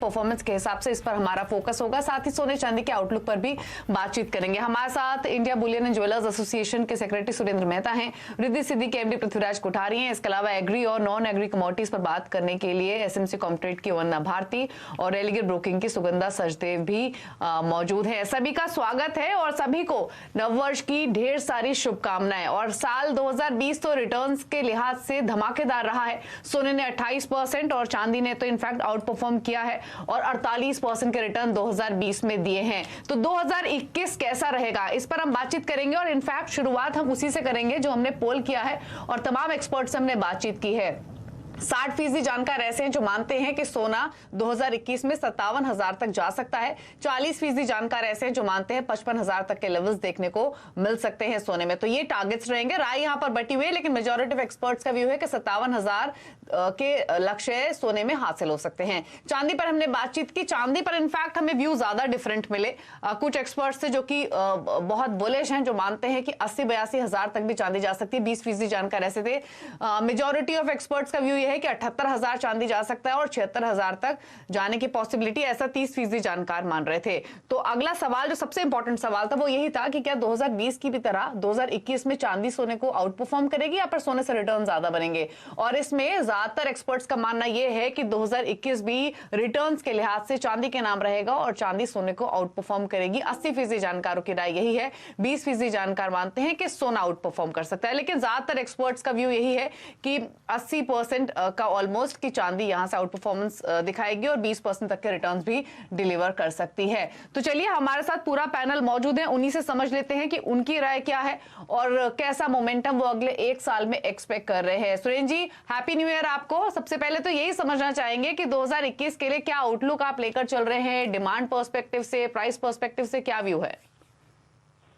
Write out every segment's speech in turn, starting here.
Performance के हिसाब से इस पर हमारा फोकस होगा। साथ ही सोने चांदी के आउटलुक पर भी बातचीत करेंगे। हमारे साथ India Boolean and jewellers association के सेक्रेटरी सुरेंद्र मेहता हैं, रिद्धि सिद्धि के एमडी पृथ्वीराज कोठारी हैं। इसके अलावा एग्री और नॉन एग्री कमोडिटीज पर बात करने के लिए एसएमसी कॉम्ट्रेड की वंदना भारती और रेलिगेट ब्रोकिंग की सुगंधा सचदेव भी मौजूद है। सभी का स्वागत है और सभी को नववर्ष की ढेर सारी शुभकामनाएं। और साल 2020 तो रिटर्न्स के लिहाज से धमाकेदार रहा है। सोने ने 28% और चांदी ने तो इनफैक्ट आउट परफॉर्म किया है और 48% के रिटर्न 2020 में दिए हैं। तो 2021 कैसा रहेगा, इस पर हम बातचीत करेंगे और इनफैक्ट शुरुआत हम उसी से करेंगे जो हमने पोल किया है और तमाम एक्सपर्ट से हमने बातचीत की है। 60% जानकार ऐसे हैं जो मानते हैं कि सोना 2021 में 57,000 तक जा सकता है। 40% जानकार ऐसे हैं जो मानते हैं 55,000 तक के लेवल्स देखने को मिल सकते हैं सोने में। तो ये टारगेट्स रहेंगे, राय यहां पर बटी हुई है, लेकिन मेजॉरिटी ऑफ एक्सपर्ट्स का व्यू है कि 57,000 के लक्ष्य सोने में हासिल हो सकते हैं। चांदी पर हमने बातचीत की। चांदी पर इनफैक्ट हमें व्यू ज्यादा डिफरेंट मिले। कुछ एक्सपर्ट्स थे जो कि बहुत बुलिश हैं, जो मानते हैं कि 80-82,000 तक भी चांदी जा सकती है। 20% जानकार ऐसे थे। मेजॉरिटी ऑफ एक्सपर्ट्स का व्यू है कि 78,000 चांदी जा सकता है और 76,000 तक जाने की पॉसिबिलिटी, ऐसा 30% जानकार मान रहे थे। तो अगला सवाल, जो सबसे इंपॉर्टेंट सवाल था, वो यही था कि क्या 2020 की भी तरह 2021 में चांदी सोने को आउट परफॉर्म करेगी या पर सोने से रिटर्न ज्यादा बनेंगे। और इसमें ज्यादातर एक्सपर्ट्स का मानना यह है कि 2021 भी रिटर्न्स के लिहाज से चांदी के नाम रहेगा और चांदी सोने को आउट परफॉर्म करेगी। 80% जानकारों की राय यही है। 20% जानकार मानते हैं कि सोना आउट परफॉर्म कर सकता है, लेकिन ज्यादातर एक्सपर्ट्स का व्यू यही है कि 80% का ऑलमोस्ट की चांदी यहां से आउट परफॉर्मेंस दिखाएगी और 20% तक के रिटर्न्स भी डिलीवर कर सकती है। तो चलिए, हमारे साथ पूरा पैनल मौजूद है, उन्हीं से समझ लेते हैं कि उनकी राय क्या है और कैसा मोमेंटम वो अगले एक साल में एक्सपेक्ट कर रहे हैं। सुरेंद्र जी, हैप्पी न्यू ईयर आपको। सबसे पहले तो यही समझना चाहेंगे कि 2021 के लिए क्या आउटलुक आप लेकर चल रहे हैं, डिमांड पर्सपेक्टिव से, प्राइस पर्सपेक्टिव से क्या व्यू है?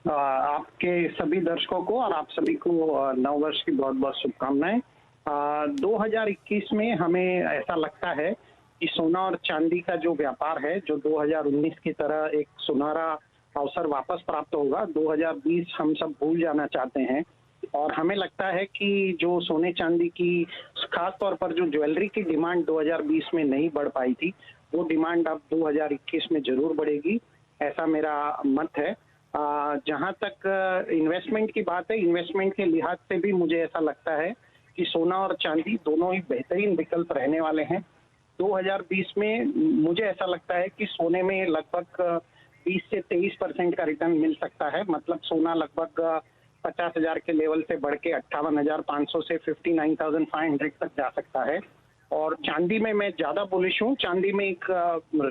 आपके सभी दर्शकों को और आप सभी को नववर्ष की बहुत बहुत शुभकामनाएं। 2021 में हमें ऐसा लगता है कि सोना और चांदी का जो व्यापार है, जो 2019 की तरह एक सुनहरा अवसर वापस प्राप्त होगा। 2020 हम सब भूल जाना चाहते हैं और हमें लगता है कि जो सोने चांदी की खास तौर पर जो ज्वेलरी की डिमांड 2020 में नहीं बढ़ पाई थी, वो डिमांड अब 2021 में जरूर बढ़ेगी, ऐसा मेरा मत है। जहां तक इन्वेस्टमेंट की बात है, इन्वेस्टमेंट के लिहाज से भी मुझे ऐसा लगता है कि सोना और चांदी दोनों ही बेहतरीन विकल्प रहने वाले हैं। 2020 में मुझे ऐसा लगता है कि सोने में लगभग 20 से 23% का रिटर्न मिल सकता है। मतलब सोना लगभग 50,000 के लेवल से बढ़ के 58,500 से 59,500 तक जा सकता है। और चांदी में मैं ज्यादा बुलिश हूँ। चांदी में एक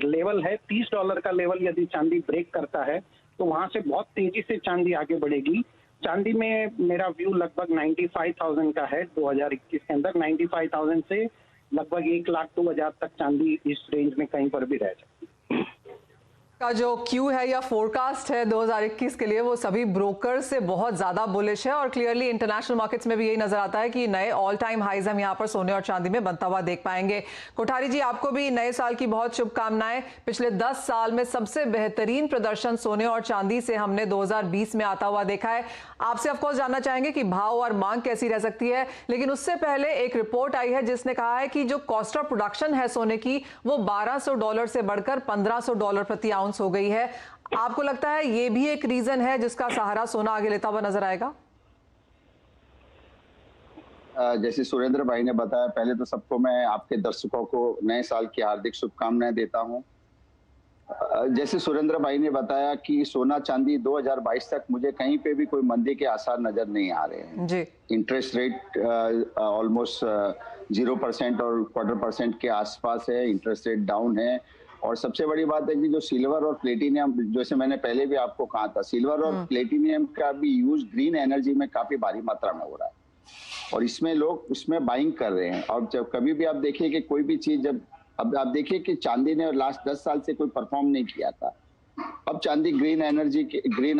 लेवल है, $30 का लेवल यदि चांदी ब्रेक करता है तो वहां से बहुत तेजी से चांदी आगे बढ़ेगी। चांदी में मेरा व्यू लगभग 95,000 का है। 2021 के अंदर 95,000 से लगभग 1,02,000 तक चांदी इस रेंज में कहीं पर भी रह सकती है। का जो क्यू है या फोरकास्ट है 2021 के लिए, वो सभी ब्रोकर से बहुत ज्यादा बुलिश है और क्लियरली इंटरनेशनल मार्केट्स में भी यही नजर आता है कि नए ऑल टाइम हाइज हम यहाँ पर सोने और चांदी में बनता हुआ देख पाएंगे। कोठारी जी, आपको भी नए साल की बहुत शुभकामनाएं। पिछले 10 साल में सबसे बेहतरीन प्रदर्शन सोने और चांदी से हमने 2020 में आता हुआ देखा है। आपसे ऑफकोर्स जानना चाहेंगे कि भाव और मांग कैसी रह सकती है, लेकिन उससे पहले एक रिपोर्ट आई है जिसने कहा है कि जो कॉस्ट ऑफ प्रोडक्शन है सोने की, वो $1,200 से बढ़कर $1,500 प्रति आउंस हो गई है। आपको लगता है ये भी एक रीजन है जिसका सहारा सोना आगे लेता हुआ नजर आएगा? जैसे सुरेंद्र भाई ने बताया, पहले तो सबको मैं आपके दर्शकों को नए साल की हार्दिक शुभकामनाएं देता हूं। जैसे सुरेंद्र भाई ने बताया कि सोना चांदी 2022 तक मुझे कहीं पे भी कोई मंदी के आसार नजर नहीं आ रहे हैं जी। इंटरेस्ट रेट ऑलमोस्ट 0% और 0.25% के आसपास है। इंटरेस्ट रेट डाउन है और सबसे बड़ी बात है कि जो सिल्वर और प्लेटिनियम, जैसे मैंने पहले भी आपको कहा था, सिल्वर और प्लेटिनियम का भी यूज ग्रीन एनर्जी में काफी भारी मात्रा में हो रहा है और इसमें लोग उसमें बाइंग कर रहे हैं। और जब कभी भी आप देखिए कि कोई भी चीज, जब अब आप देखिए कि चांदी ने लास्ट 10 साल से कोई परफॉर्म नहीं किया था, अब चांदी ग्रीन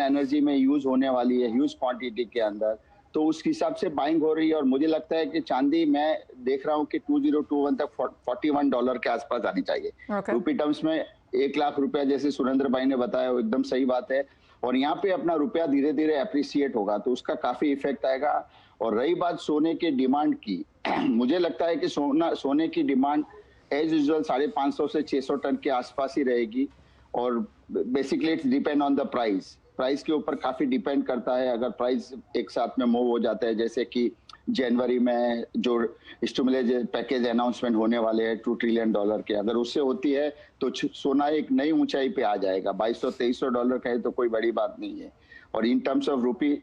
एनर्जी में यूज होने वाली है ह्यूज क्वांटिटी के अंदर, तो उस हिसाब से बाइंग हो रही है। और मुझे लगता है कि चांदी मैं देख रहा हूँ कि 2021 तक $41 के आसपास आनी चाहिए। रूपी टर्म्स में 1,00,000 रुपया, जैसे सुरेंद्र भाई ने बताया, वो एकदम सही बात है। और यहाँ पे अपना रुपया धीरे धीरे अप्रिसिएट होगा तो उसका काफी इफेक्ट आएगा। और रही बात सोने के डिमांड की, मुझे लगता है कि सोने की डिमांड एज यूजुअल 550 से 600 टन के आसपास ही रहेगी। और basically it's depend on the price के ऊपर काफी डिपेंड करता है। अगर प्राइस एक साथ में मूव हो जाता है, जैसे कि जनवरी में जो स्टिमुलस पैकेज अनाउंसमेंट होने वाले हैं $2 ट्रिलियन के, अगर उससे होती है तो सोना एक नई ऊंचाई पे आ जाएगा। $2200-2300 का है तो कोई बड़ी बात नहीं है। और इन टर्म्स ऑफ रूपी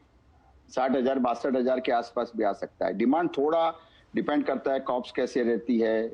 60,000-62,000 के आसपास भी आ सकता है। डिमांड थोड़ा डिपेंड करता है कॉप्स कैसे रहती है,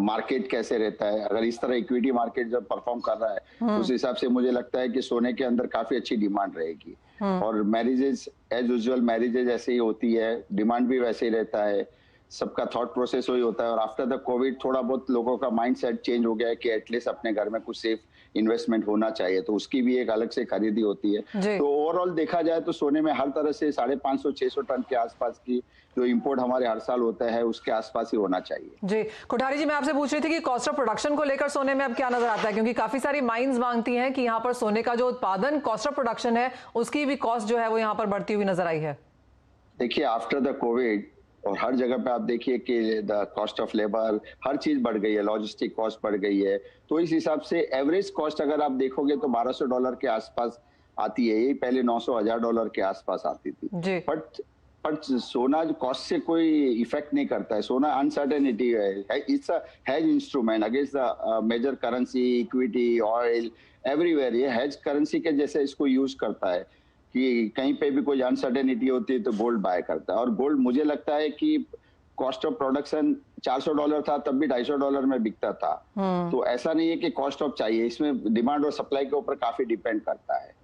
मार्केट कैसे रहता है। अगर इस तरह इक्विटी मार्केट जब परफॉर्म कर रहा है उस हिसाब से मुझे लगता है कि सोने के अंदर काफी अच्छी डिमांड रहेगी। और मैरिजेज एज यूजुअल मैरिजेज ऐसे ही होती है, डिमांड भी वैसे ही रहता है, सबका थॉट प्रोसेस वही होता है। और आफ्टर द कोविड थोड़ा बहुत लोगों का माइंडसेट चेंज हो गया है कि एटलीस्ट अपने घर में कुछ सेफ इन्वेस्टमेंट होना चाहिए, तो उसकी भी एक अलग से खरीदी होती है। तो ओवरऑल देखा जाए तो सोने में हर तरह से 550-600 टन के आसपास की जो इंपोर्ट हमारे हर साल होता है उसके आसपास ही होना चाहिए। जी कोठारी जी, मैं आपसे पूछ रही थी कि कॉस्ट ऑफ प्रोडक्शन को लेकर सोने में अब क्या नजर आता है, क्योंकि काफी सारी माइंस मांगती हैं कि यहाँ पर सोने का जो उत्पादन कॉस्ट ऑफ प्रोडक्शन है उसकी भी कॉस्ट जो है वो यहाँ पर बढ़ती हुई नजर आई है। देखिए आफ्टर द कोविड और हर जगह पे आप देखिए कि द कॉस्ट ऑफ लेबर हर चीज बढ़ गई है, लॉजिस्टिक कॉस्ट बढ़ गई है। तो इस हिसाब से एवरेज कॉस्ट अगर आप देखोगे तो $1200 के आसपास आती है। यही पहले $900-1000 के आसपास आती थी। बट सोना कॉस्ट से कोई इफेक्ट नहीं करता है। सोना अनसर्टेनिटी है, it's a hedge instrument against the major currency, equity, oil, everywhere. ये हेज करेंसी के जैसे इसको यूज करता है कि कहीं पे भी कोई अनसर्टेनिटी होती है तो गोल्ड बाय करता है। और गोल्ड मुझे लगता है कि कॉस्ट ऑफ प्रोडक्शन $400 था तब भी $250 में बिकता था। तो ऐसा नहीं है कि कॉस्ट ऑफ चाहिए, इसमें डिमांड और सप्लाई के ऊपर काफी डिपेंड करता है।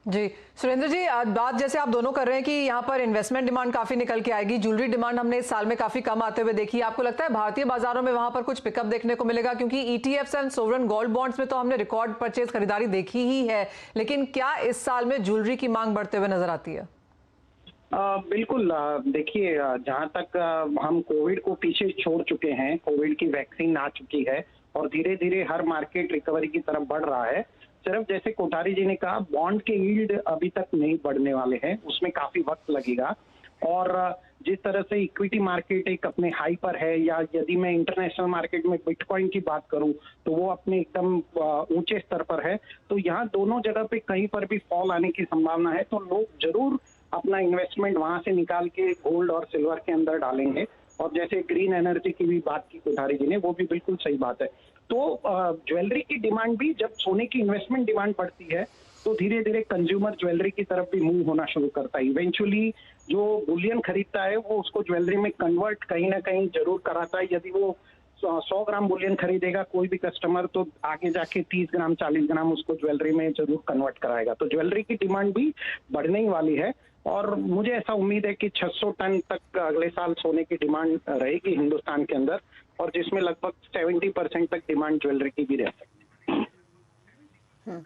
जी सुरेंद्र जी, बात जैसे आप दोनों कर रहे हैं कि यहाँ पर इन्वेस्टमेंट डिमांड काफी निकल के आएगी, ज्वेलरी डिमांड हमने इस साल में काफी कम आते हुए देखी। आपको लगता है भारतीय बाजारों में वहां पर कुछ पिकअप देखने को मिलेगा, क्योंकि ETFs and sovereign gold bonds में तो हमने रिकॉर्ड परचेज खरीदारी देखी ही है, लेकिन क्या इस साल में ज्वेलरी की मांग बढ़ते हुए नजर आती है? बिल्कुल। देखिए जहां तक हम कोविड को पीछे छोड़ चुके हैं, कोविड की वैक्सीन आ चुकी है और धीरे धीरे हर मार्केट रिकवरी की तरफ बढ़ रहा है। सिर्फ जैसे कोठारी जी ने कहा, बॉन्ड के यील्ड अभी तक नहीं बढ़ने वाले हैं, उसमें काफी वक्त लगेगा। और जिस तरह से इक्विटी मार्केट एक अपने हाई पर है, या यदि मैं इंटरनेशनल मार्केट में बिटकॉइन की बात करूं तो वो अपने एकदम ऊंचे स्तर पर है, तो यहाँ दोनों जगह पे कहीं पर भी फॉल आने की संभावना है। तो लोग जरूर अपना इन्वेस्टमेंट वहां से निकाल के गोल्ड और सिल्वर के अंदर डालेंगे। और जैसे ग्रीन एनर्जी की भी बात की कोठारी जी ने, वो भी बिल्कुल सही बात है। तो ज्वेलरी की डिमांड भी, जब सोने की इन्वेस्टमेंट डिमांड बढ़ती है तो धीरे धीरे कंज्यूमर ज्वेलरी की तरफ भी मूव होना शुरू करता है। इवेंचुअली जो बुलियन खरीदता है वो उसको ज्वेलरी में कन्वर्ट कहीं ना कहीं जरूर कराता है। यदि वो 100 ग्राम बुलियन खरीदेगा कोई भी कस्टमर, तो आगे जाके 30 ग्राम 40 ग्राम उसको ज्वेलरी में जरूर कन्वर्ट कराएगा। तो ज्वेलरी की डिमांड भी बढ़ने ही वाली है और मुझे ऐसा उम्मीद है कि 600 टन तक अगले साल सोने की डिमांड रहेगी हिंदुस्तान के अंदर, और जिसमें लगभग 70% तक डिमांड ज्वेलरी की भी रह सकती है।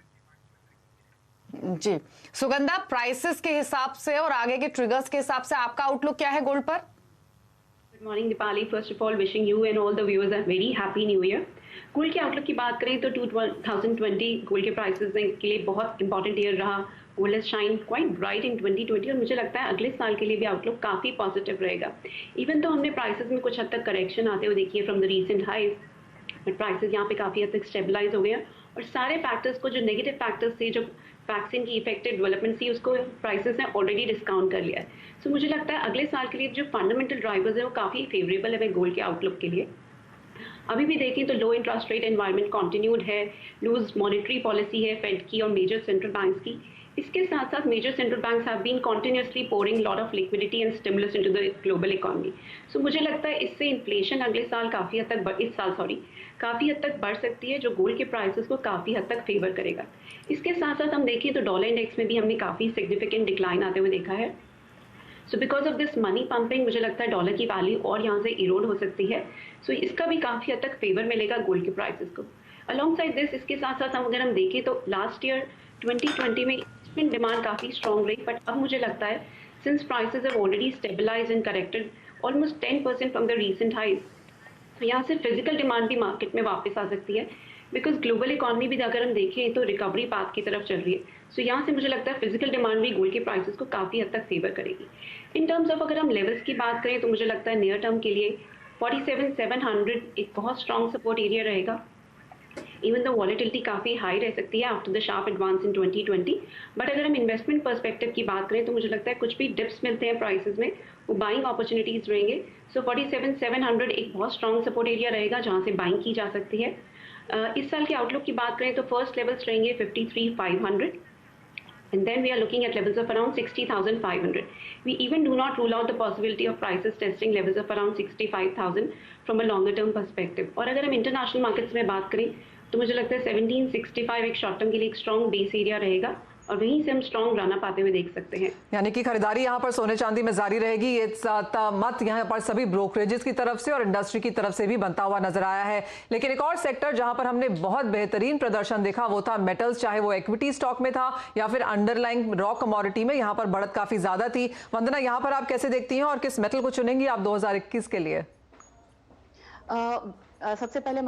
जी सुगंधा, प्राइसेस के हिसाब से और आगे के ट्रिगर्स के हिसाब से आपका आउटलुक क्या है गोल्ड पर? Good morning Deepali, first of all wishing you and all the viewers a very happy new year. Gold के आउटलुक की बात करें तो 2020 गोल्ड के प्राइसेस के लिए बहुत इंपॉर्टेंट ईयर रहा। Gold has shine quite bright in 2020 और मुझे लगता है अगले साल के लिए भी आउटलुक काफ़ी पॉजिटिव रहेगा। इवन तो हमने प्राइसेस में कुछ हद तक करेक्शन आते हुए देखिए from the recent highs, but prices यहाँ पे काफ़ी हद तक स्टेबलाइज हो गया और सारे फैक्टर्स को, जो नेगेटिव फैक्टर्स थे, जो वैक्सीन की इफेक्टिव डेवलपमेंट थी, उसको प्राइसेस ने ऑलरेडी डिस्काउंट कर लिया है। सो मुझे लगता है अगले साल के लिए जो फंडामेंटल ड्राइवर्स है वो काफ़ी फेवरेबल है गोल्ड के आउटलुक के लिए। अभी भी देखें तो low interest rate environment continued है, लूज मॉनेटरी पॉलिसी है फेड की और मेजर सेंट्रल बैंक्स की। इसके साथ साथ major central banks have been continuously pouring lot of liquidity and stimulus into the global economy. So मुझे लगता है इससे इन्फ्लेशन अगले साल काफ़ी हद तक काफ़ी हद तक बढ़ सकती है, जो गोल्ड के प्राइसेस को काफ़ी हद तक फेवर करेगा। इसके साथ साथ हम देखें तो डॉलर इंडेक्स में भी हमने काफ़ी सिग्निफिकेंट डिक्लाइन आते हुए देखा है। So because of this money pumping मुझे लगता है डॉलर की वैल्यू और यहाँ से इरोड हो सकती है। सो इसका भी काफ़ी हद तक फेवर मिलेगा गोल्ड के प्राइसेस को। अलॉन्ग साइड दिस, इसके साथ साथ हम अगर हम देखें तो लास्ट ईयर 2020 में डिमांड काफ़ी स्ट्रॉन्ग रही, बट अब मुझे लगता है since prices have already stabilise and corrected almost 10% from the recent highs, तो यहाँ से फिजिकल डिमांड भी मार्केट में वापस आ सकती है। बिकॉज ग्लोबल इकोनॉमी भी अगर हम देखें तो रिकवरी पाथ की तरफ चल रही है। सो यहाँ से मुझे लगता है फिजिकल डिमांड भी गोल्ड के प्राइसेस को काफ़ी हद तक फेवर करेगी। इन टर्म्स ऑफ अगर हम लेवल्स की बात करें तो मुझे लगता है नियर टर्म के लिए 47,700 एक बहुत स्ट्रॉन्ग सपोर्ट एरिया रहेगा। इवन द वॉलेटिलिटी काफ़ी हाई रह सकती है after the sharp advance in 2020, but अगर हम इन्वेस्टमेंट पर्सपेक्टिव की बात करें तो मुझे लगता है कुछ भी डिप्स मिलते हैं प्राइसेस में वो बाइंग अपॉर्चुनिटीज रहेंगे। सो 47,700 एक बहुत स्ट्रॉन्ग सपोर्ट एरिया रहेगा जहां से बाइंग की जा सकती है। इस साल के आउटलुक की बात करें तो फर्स्ट लेवल्स रहेंगे 53,500 and then we are looking at levels of around 60,500. We even do not rule out the possibility of prices testing levels of around 65,000 from a longer term perspective. और अगर हम international markets में बात करें तो मुझे लगता है 1765 एक शॉर्ट टर्म के लिए एक स्ट्रॉन्ग बेस एरिया रहेगा और वहीं से हम स्ट्रॉन्ग रन अप आते हुए देख सकते हैं। यानी कि खरीदारी यहां पर सोने चांदी में जारी रहेगी, ये मत यहां पर सभी ब्रोकरेजेस की तरफ से और इंडस्ट्री की तरफ से भी बनता हुआ नजर आया है। लेकिन एक और सेक्टर जहां पर हमने बहुत बेहतरीन प्रदर्शन देखा वो था मेटल्स, चाहे वो इक्विटी स्टॉक में था या फिर अंडरलाइंग रॉ कमोडिटी में, यहां पर बढ़त काफी ज्यादा थी। वंदना, यहां पर आप कैसे देखती हैं और किस मेटल को चुनेंगी आप 2021 के लिए? सबसे पहले